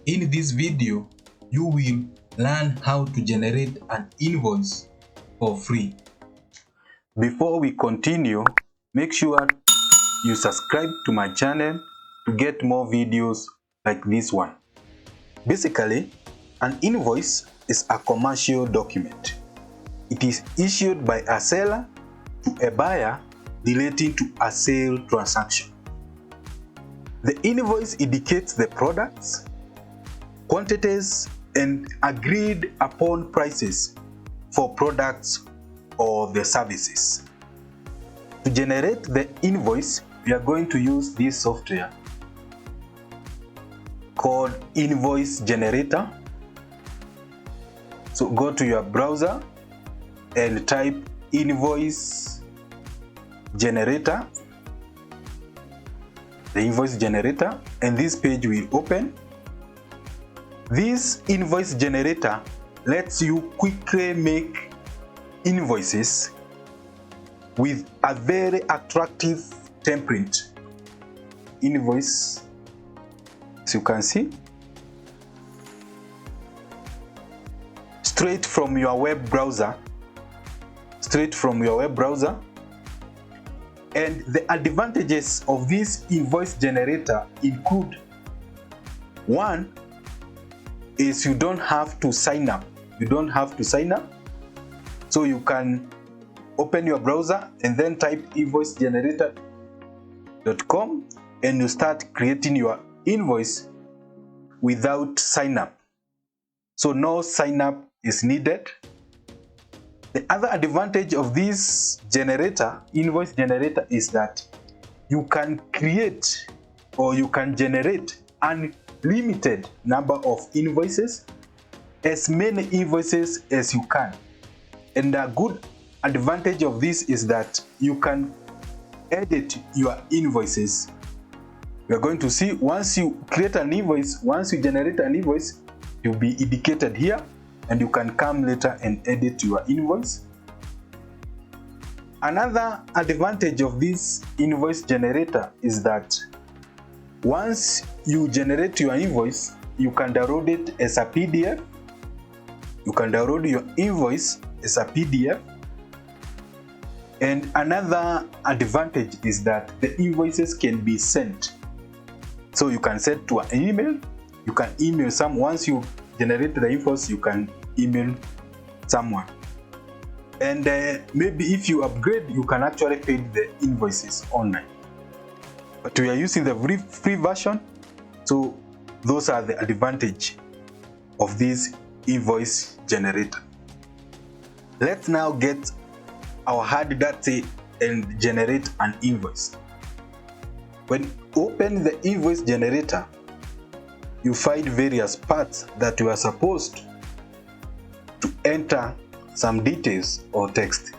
In this video, you will learn how to generate an invoice for free. Before we continue, make sure you subscribe to my channel to get more videos like this one. Basically, an invoice is a commercial document. It is issued by a seller to a buyer relating to a sale transaction. The invoice indicates the products, quantities, and agreed upon prices for products or the services. To generate the invoice, we are going to use this software called Invoice Generator. So go to your browser and type Invoice Generator, the Invoice Generator, and this page will open. This Invoice Generator lets you quickly make invoices with a very attractive template. Invoice, as you can see, straight from your web browser. And the advantages of this invoice generator include: one is you don't have to sign up. So you can open your browser and then type invoicegenerator.com and you start creating your invoice without sign up. So no sign up is needed. The other advantage of this invoice generator, is that you can create or you can generate unlimited number of invoices, as many invoices as you can. And the good advantage of this is that you can edit your invoices. We are going to see, once you create an invoice, once you generate an invoice, it will be indicated here, and you can come later and edit your invoice. Another advantage of this invoice generator is that once you generate your invoice, you can download it as a PDF. You can download your invoice as a PDF. And another advantage is that the invoices can be sent. So you can send to an email. You can email someone. Once you generate the invoice, you can email someone. And maybe if you upgrade, you can actually pay the invoices online. But we are using the free version, so those are the advantage of this invoice generator. Let's now get our hard data and generate an invoice. When you open the invoice generator, you find various parts that you are supposed to enter some details or text.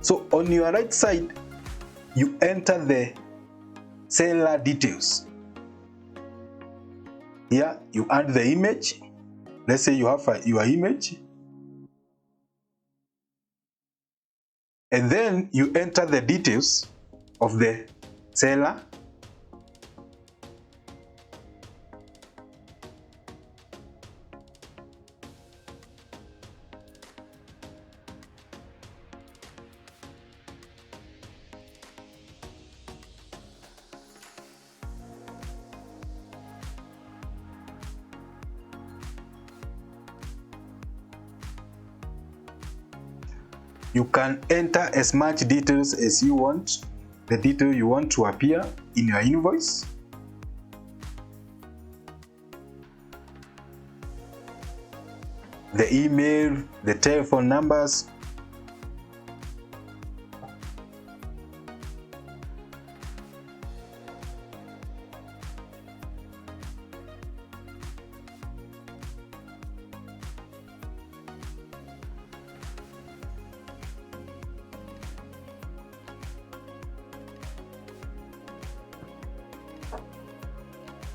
So on your right side, you enter the seller details. Here you add the image. Let's say you have your image. And then you enter the details of the seller. You can enter as much details as you want, the detail you want to appear in your invoice. The email, the telephone numbers.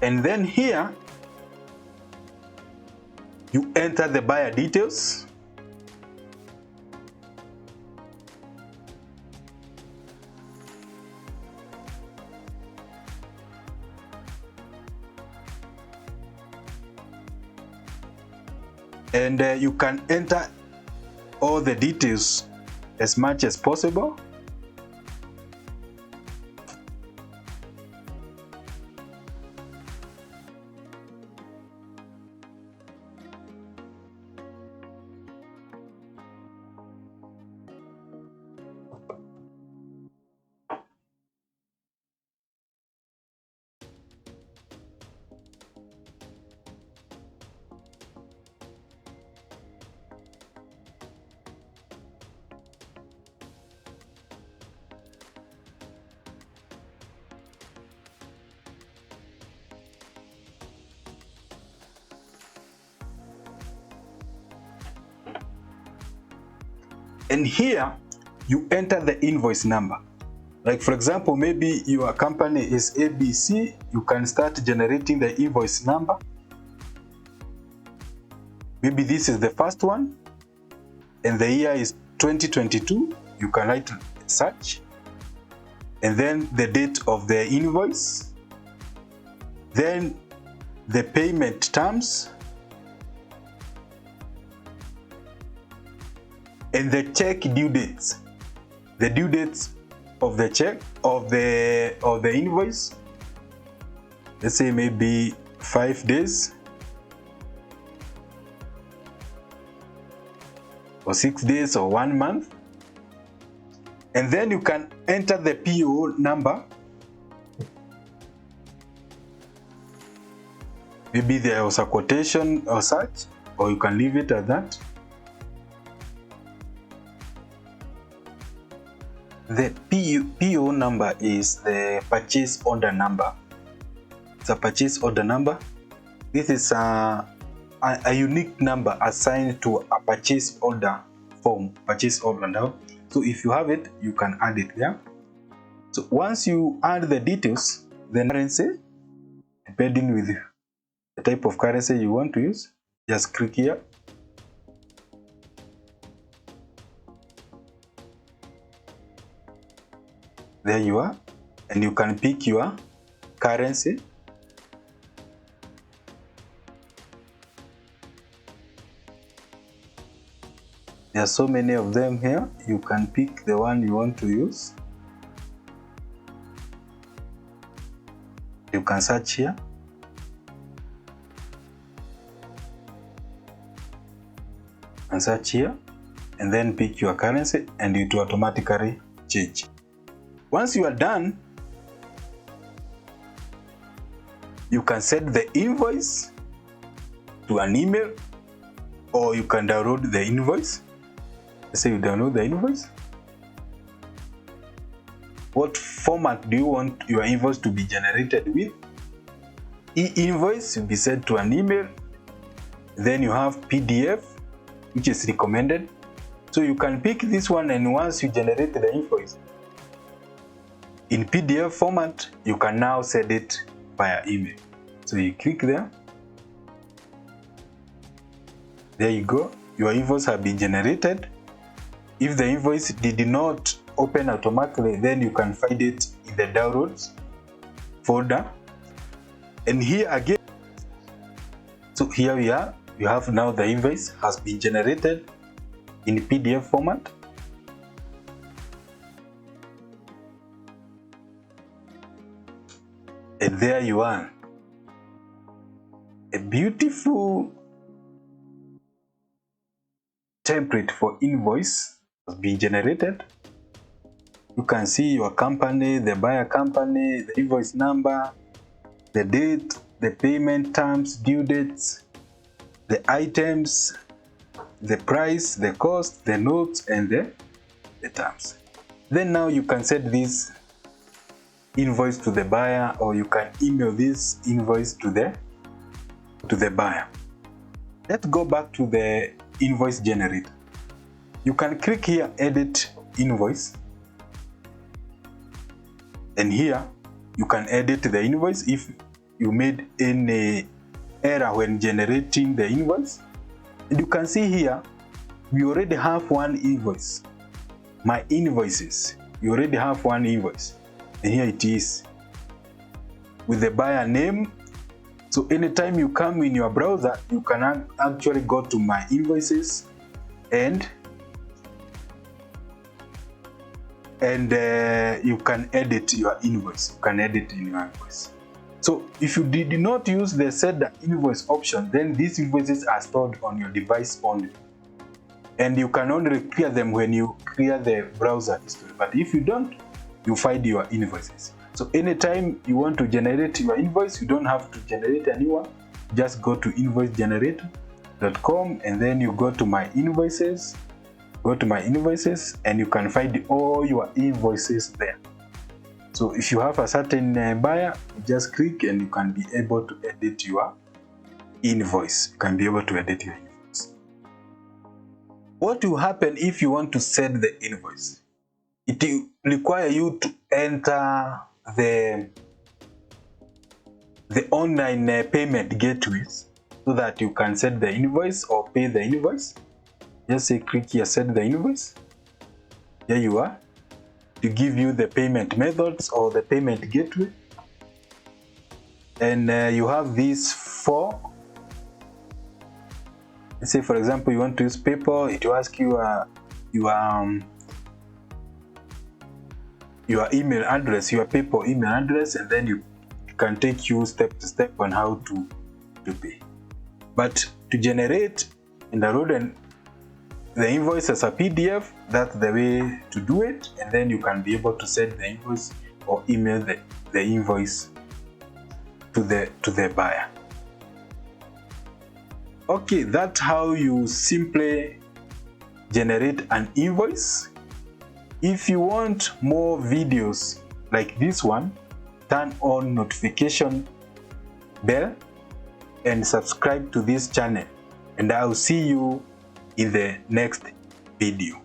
And then here, you enter the buyer details. and you can enter all the details as much as possible. And here you enter the invoice number. Like for example, maybe your company is ABC, you can start generating the invoice number. Maybe this is the first one and the year is 2022. You can write search and then the date of the invoice, then the payment terms, and the check due dates. The due dates of the check of the invoice. Let's say maybe 5 days or 6 days or 1 month. And then you can enter the PO number. Maybe there was a quotation or such, or you can leave it at that. The PO number is the purchase order number. It's a purchase order number. This is a unique number assigned to a purchase order form, purchase order now. So if you have it, you can add it there. So once you add the details, the currency, depending with the type of currency you want to use, just click here. There you are, and you can pick your currency. There are so many of them here. You can pick the one you want to use. You can search here. And search here, and then pick your currency, and it will automatically change. Once you are done, you can send the invoice to an email, or you can download the invoice. Let's say you download the invoice. What format do you want your invoice to be generated with? E-invoice will be sent to an email. Then you have PDF, which is recommended. So you can pick this one, and once you generate the invoice in PDF format, you can now send it via email. So you click there. There you go. Your invoice has been generated. If the invoice did not open automatically, then you can find it in the downloads folder. And here again, so here we are. You have now the invoice has been generated in PDF format. And there you are. A beautiful template for invoice has been generated. You can see your company, the buyer company, the invoice number, the date, the payment terms, due dates, the items, the price, the cost, the notes, and the terms. Then now you can send this invoice to the buyer, or you can email this invoice to the buyer. Let's go back to the invoice generator. You can click here, edit invoice, and here you can edit the invoice if you made any error when generating the invoice. And you can see here we already have one invoice, my invoices. You already have one invoice, and here it is with the buyer name. So anytime you come in your browser, you can actually go to my invoices and you can edit your invoice. You can edit in your invoice. So if you did not use the set the invoice option, then these invoices are stored on your device only, and you can only clear them when you clear the browser history. But if you don't, you find your invoices. So anytime you want to generate your invoice, you don't have to generate a new one. Just go to invoicegenerator.com and then you go to my invoices. Go to my invoices and you can find all your invoices there. So if you have a certain buyer, you just click and you can be able to edit your invoice. You can be able to edit your invoice. What will happen if you want to send the invoice? It will require you to enter the online payment gateways so that you can send the invoice or pay the invoice. Just say click here, send the invoice. Here you are. To give you the payment methods or the payment gateway, and you have these 4. Let's say for example you want to use PayPal. It will ask you your email address, your PayPal email address, and then you can take you step to step on how to pay. But to generate and download the invoice as a PDF, that's the way to do it, and then you can be able to send the invoice or email the invoice to the buyer. Okay, that's how you simply generate an invoice. If you want more videos like this one, turn on notification bell and subscribe to this channel, and I'll see you in the next video.